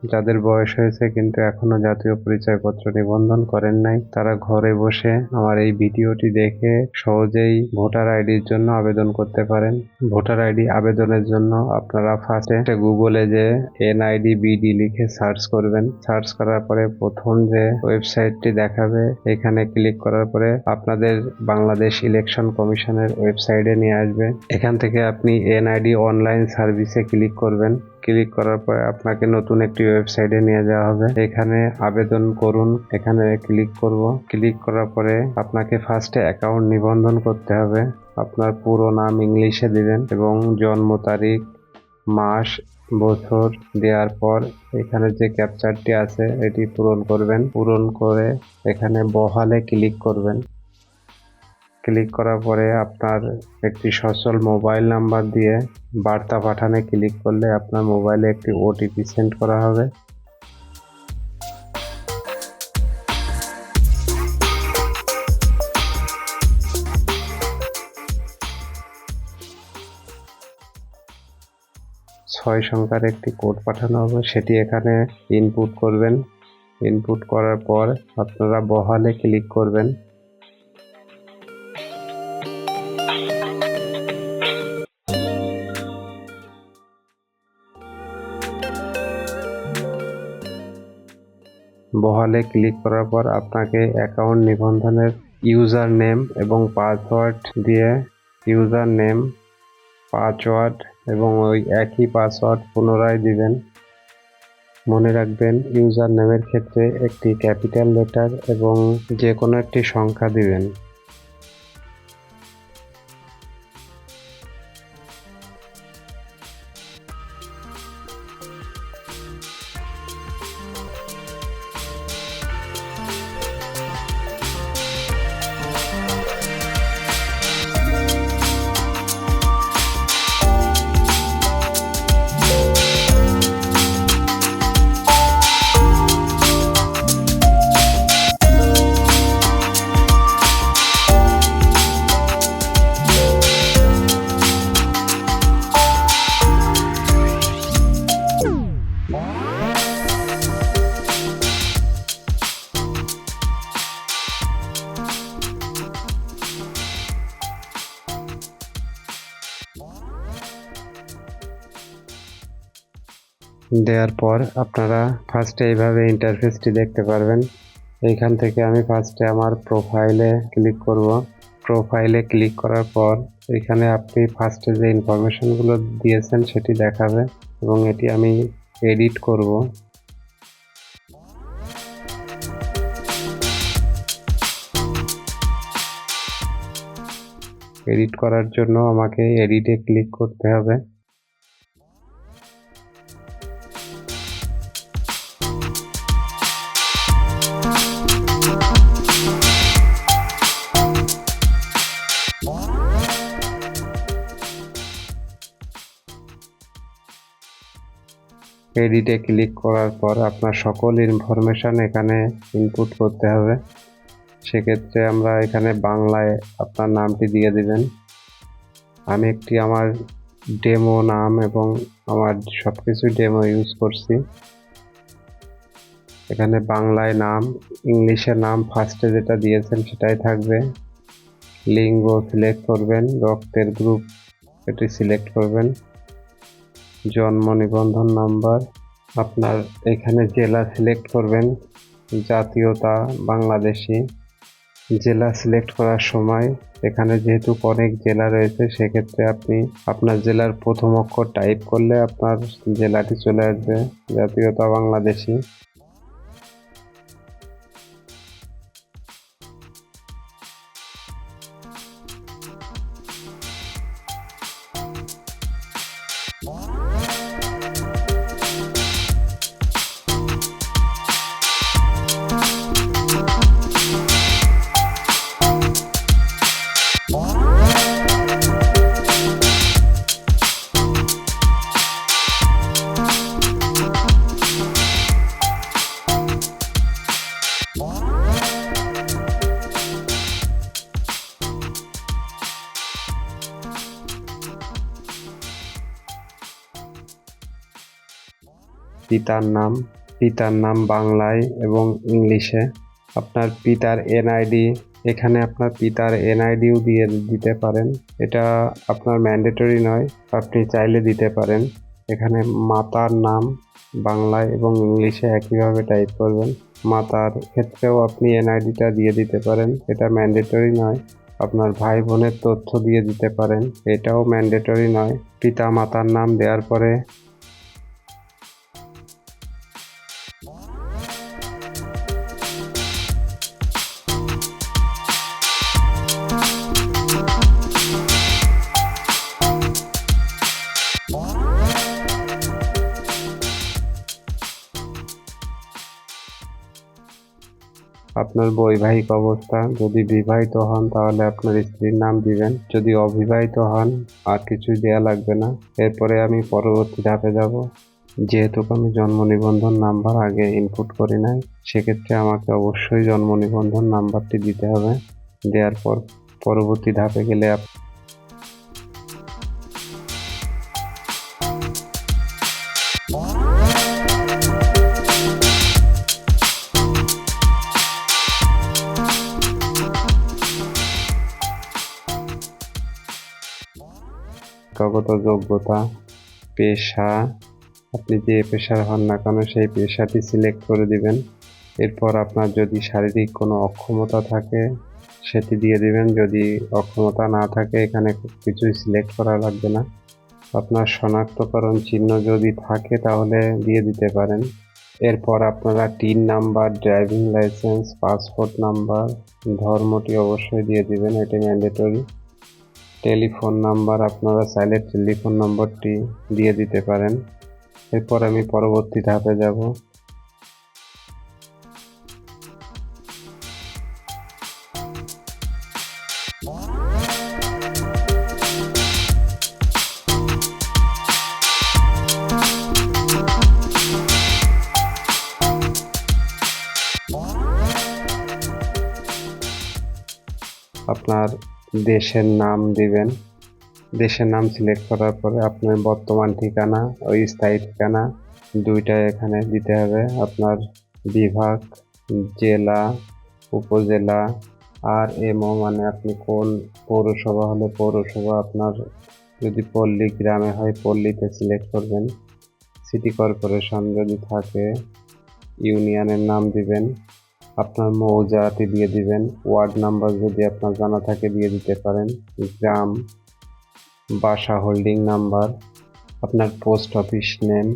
যাদের বয়স হয়েছে কিন্তু এখনো জাতীয় পরিচয়পত্র নিবন্ধন করেন নাই, তারা ঘরে বসে আমার এই ভিডিওটি দেখে সহজেই ভোটার আইডির জন্য আবেদন করতে পারেন। ভোটার আইডি আবেদনের জন্য আপনারা ফার্স্টে গুগলে যে NID-BD লিখে সার্চ করবেন। সার্চ করার পরে প্রথম যে ওয়েবসাইটটি দেখাবে এখানে ক্লিক করার পরে আপনাদের বাংলাদেশ ইলেকশন কমিশনের ওয়েবসাইটে নিয়ে আসবে। এখান থেকে আপনি NID অনলাইন সার্ভিসে ক্লিক করবেন। ক্লিক করার পরে আপনাকে নতুন একটি ওয়েবসাইটে নিয়ে যাওয়া হবে। এখানে আবেদন করুন, এখানে ক্লিক করব। ক্লিক করার পরে আপনাকে ফার্স্টে অ্যাকাউন্ট নিবন্ধন করতে হবে। আপনার পুরো নাম ইংলিশে দিবেন এবং জন্ম তারিখ, মাস, বছর দেওয়ার পর এখানে যে ক্যাপচারটি আছে এটি পূরণ করবেন। পূরণ করে এখানে বহালে ক্লিক করবেন। ক্লিক করার পরে আপনার একটি সচল মোবাইল নাম্বার দিয়ে বার্তা পাঠানে ক্লিক করলে আপনার মোবাইলে একটি OTP সেন্ড করা হবে। ছয় সংখ্যার একটি কোড পাঠানো হবে, সেটি এখানে ইনপুট করবেন। ইনপুট করার পর আপনারা বহালে ক্লিক করবেন। বহালে ক্লিক করার পর আপনাকে অ্যাকাউন্ট নিবন্ধনের ইউজার নেম এবং পাসওয়ার্ড দিয়ে ইউজার নেম, পাসওয়ার্ড এবং ওই একই পাসওয়ার্ড পুনরায় দিবেন। মনে রাখবেন ইউজার নেমের ক্ষেত্রে একটি ক্যাপিটাল লেটার এবং যে কোনো একটি সংখ্যা দিবেন। দেওয়ার পর আপনারা ফার্স্টে এইভাবে ইন্টারফেসটি দেখতে পারবেন। এইখান থেকে আমি ফার্স্টে আমার প্রোফাইলে ক্লিক করব। প্রোফাইলে ক্লিক করার পর এখানে আপনি ফার্স্টে যে ইনফরমেশনগুলো দিয়েছেন সেটি দেখাবে এবং এটি আমি এডিট করব। এডিট করার জন্য আমাকে এডিটে ক্লিক করতে হবে। এডিটে ক্লিক করার পর আপনার সকল ইনফরমেশন এখানে ইনপুট করতে হবে। সেক্ষেত্রে আমরা এখানে বাংলায় আপনার নামটি দিয়ে দিবেন। আমি একটি আমার ডেমো নাম এবং আমার সব কিছু ডেমো ইউজ করছি। এখানে বাংলায় নাম, ইংলিশে নাম ফার্স্টে যেটা দিয়েছেন সেটাই থাকবে। লিঙ্গ সিলেক্ট করবেন, রক্তের গ্রুপ এটি সিলেক্ট করবেন, জন্ম নিবন্ধন নাম্বার, আপনার এখানে জেলা সিলেক্ট করবেন, জাতীয়তা বাংলাদেশি। জেলা সিলেক্ট করার সময় এখানে যেহেতু অনেক জেলা রয়েছে সেক্ষেত্রে আপনি আপনার জেলার প্রথম অক্ষর টাইপ করলে আপনার জেলাটি চলে আসবে, জাতীয়তা বাংলাদেশি। পিতার নাম বাংলায় এবং ইংলিশে। আপনার পিতার এনআইডি, এখানে আপনার পিতার এনআইডিও দিয়ে দিতে পারেন। এটা আপনার ম্যান্ডেটরি নয়, আপনি চাইলে দিতে পারেন। এখানে মাতার নাম বাংলায় এবং ইংলিশে একইভাবে টাইপ করবেন। মাতার ক্ষেত্রেও আপনি এনআইডিটা দিয়ে দিতে পারেন, এটা ম্যান্ডেটরি নয়। আপনার ভাই বোনের তথ্য দিয়ে দিতে পারেন, এটাও ম্যান্ডেটরি নয়। পিতা মাতার নাম দেওয়ার পরে আপনার বৈবাহিক অবস্থা, যদি বিবাহিত হন তাহলে আপনার স্ত্রীর নাম দিবেন। যদি অবিবাহিত হন আর কিছুই দেয়া লাগবে না। এরপরে আমি পরবর্তী ধাপে যাব। যেহেতু আমি জন্ম নিবন্ধন নাম্বার আগে ইনপুট করি নাই, সেক্ষেত্রে আমাকে অবশ্যই জন্ম নিবন্ধন নাম্বারটি দিতে হবে। দেওয়ার পর পরবর্তী ধাপে গেলে শিক্ষাগত যোগ্যতা, পেশা, আপনি যে পেশার হন না কেন সেই পেশাটি সিলেক্ট করে দিবেন। এরপর আপনার যদি শারীরিক কোনো অক্ষমতা থাকে সেটি দিয়ে দিবেন। যদি অক্ষমতা না থাকে এখানে কিছুই সিলেক্ট করা লাগবে না। আপনার শনাক্তকরণ চিহ্ন যদি থাকে তাহলে দিয়ে দিতে পারেন। এরপর আপনারা TIN number, driving licence, passport number, ধর্মটি অবশ্যই দিয়ে দিবেন, এটি ম্যান্ডেটরি। টেলিফোন নাম্বার আপনারা চাইলে টেলিফোন নম্বরটি দিয়ে দিতে পারেন। এরপর আমি পরবর্তী ধাপে যাব। আপনার দেশের নাম দিবেন। দেশের নাম সিলেক্ট করার পরে আপনার বর্তমান ঠিকানা ও স্থায়ী ঠিকানা দুইটাই এখানে দিতে হবে। আপনার বিভাগ, জেলা, উপজেলা আর এমও মানে আপনি কোন পৌরসভা হলে পৌরসভা, আপনার যদি পল্লী গ্রামে হয় পল্লীতে সিলেক্ট করবেন। সিটি কর্পোরেশন যদি থাকে ইউনিয়নের নাম দিবেন। আপনার মৌজাটি দিয়ে দিবেন। ওয়ার্ড নাম্বার যদি আপনার জানা থাকে দিয়ে দিতে পারেন। গ্রাম, বাসা, হোল্ডিং নাম্বার, আপনার পোস্ট অফিস নেম,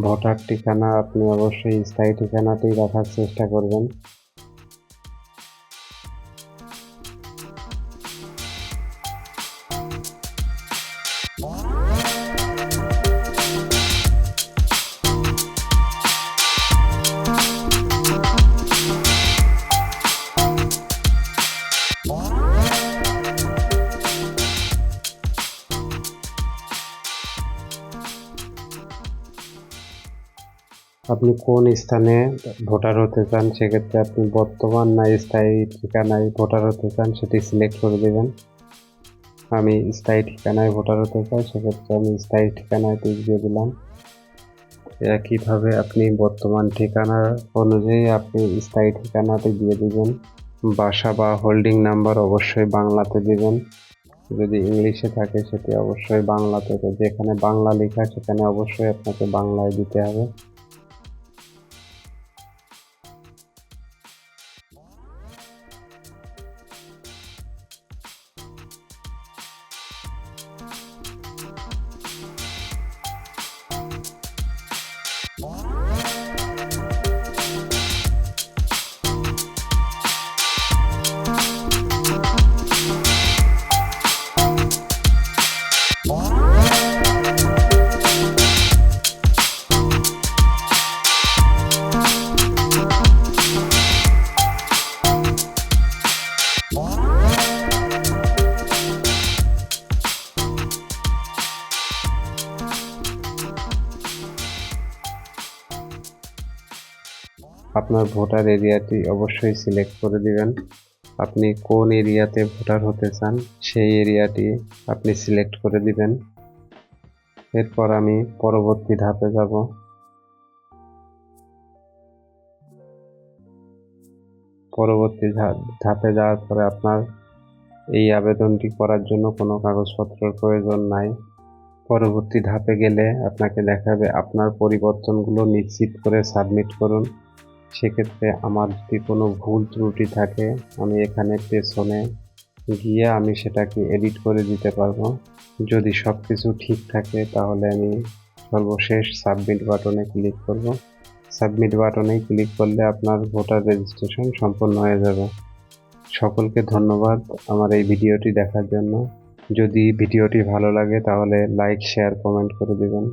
ভোটার ঠিকানা আপনি অবশ্যই স্থায়ী ঠিকানাটি রাখার চেষ্টা করবেন। আপনি কোন স্থানে ভোটার হতে চান, সেক্ষেত্রে আপনি বর্তমান না স্থায়ী ঠিকানায় ভোটার হতে চান সেটি সিলেক্ট করে দেবেন। আমি স্থায়ী ঠিকানায় ভোটার হতে চাই, সেক্ষেত্রে আমি স্থায়ী ঠিকানায় টিক দিয়ে দিলাম। একইভাবে আপনি বর্তমান ঠিকানা অনুযায়ী আপনি স্থায়ী ঠিকানাটি দিয়ে দিবেন। বাসা বা হোল্ডিং নাম্বার অবশ্যই বাংলাতে দিবেন। যদি ইংলিশে থাকে সেটি অবশ্যই বাংলাতে, যেখানে বাংলা লেখা সেখানে অবশ্যই আপনাকে বাংলায় দিতে হবে। আপনার ভোটার এরিয়াটি অবশ্যই সিলেক্ট করে দিবেন। আপনি কোন এরিয়াতে ভোটার হতে চান সেই এরিয়াটি আপনি সিলেক্ট করে দিবেন। এরপর আমি পরবর্তী ধাপে যাব। পরবর্তী ধাপে যাওয়ার পরে আপনার এই আবেদনটি করার জন্য কোনো কাগজপত্রের প্রয়োজন নাই। পরবর্তী ধাপে গেলে আপনাকে দেখাবে আপনার পরিবর্তনগুলো নিশ্চিত করে সাবমিট করুন। সেক্ষেত্রে আমার যদি কোনো ভুল ত্রুটি থাকে আমি এখানে পেছনে গিয়ে আমি সেটাকে এডিট করে দিতে পারবো। যদি সব কিছু ঠিক থাকে তাহলে আমি সর্বশেষ সাবমিট বাটনে ক্লিক করব। সাবমিট বাটনে ক্লিক করলে আপনার ভোটার রেজিস্ট্রেশন সম্পন্ন হয়ে যাবে। সকলকে ধন্যবাদ আমার এই ভিডিওটি দেখার জন্য। যদি ভিডিওটি ভালো লাগে তাহলে লাইক, শেয়ার, কমেন্ট করে দিবেন।